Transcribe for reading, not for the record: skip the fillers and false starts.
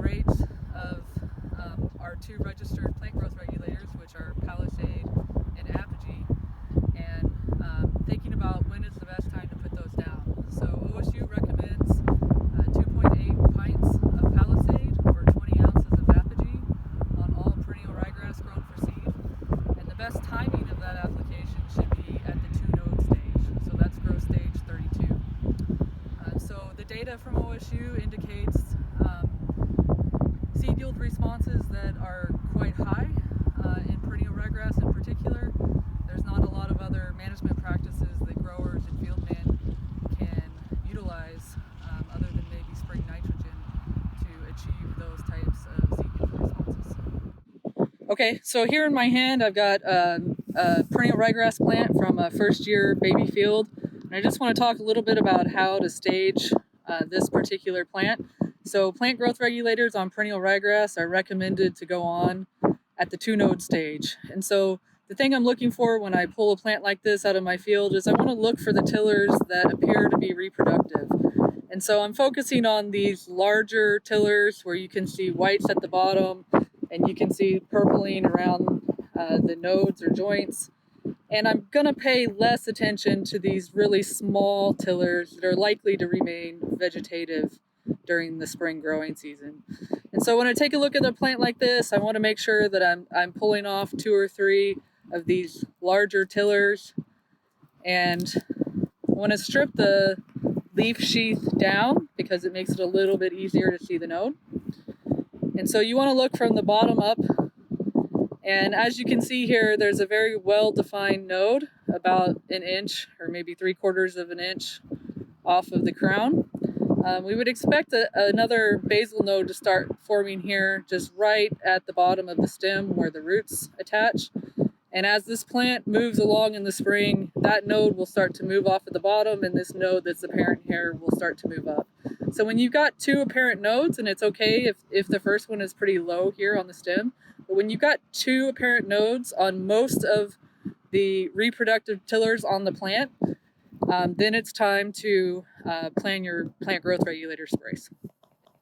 rates of our two registered plant growth regulators, which are Palisade and Apogee, and thinking about when is the best time to put those down. So OSU recommends 2.8 pints of Palisade or 20 ounces of Apogee on all perennial ryegrass grown for seed. And the best timing of that application should be at the 2-node stage. So that's growth stage 32. So the data from OSU indicates seed yield responses that are quite high in perennial ryegrass in particular. There's not a lot of other management practices that growers and fieldmen can utilize other than maybe spring nitrogen to achieve those types of seed yield responses. Okay, so here in my hand I've got a perennial ryegrass plant from a first year baby field. And I just want to talk a little bit about how to stage this particular plant. So plant growth regulators on perennial ryegrass are recommended to go on at the 2-node stage. And so the thing I'm looking for when I pull a plant like this out of my field is I want to look for the tillers that appear to be reproductive. And so I'm focusing on these larger tillers where you can see whites at the bottom and you can see purpling around the nodes or joints. And I'm going to pay less attention to these really small tillers that are likely to remain vegetative during the spring growing season. And so when I take a look at a plant like this, I want to make sure that I'm pulling off 2 or 3 of these larger tillers. And I want to strip the leaf sheath down because it makes it a little bit easier to see the node. And so you want to look from the bottom up. And as you can see here, there's a very well-defined node, about 1 inch or maybe 3/4 of an inch off of the crown. We would expect another basal node to start forming here just right at the bottom of the stem where the roots attach. And as this plant moves along in the spring, that node will start to move off at the bottom and this node that's apparent here will start to move up. So when you've got 2 apparent nodes, and it's okay if the first one is pretty low here on the stem, but when you've got 2 apparent nodes on most of the reproductive tillers on the plant, then it's time to plan your plant growth regulator sprays.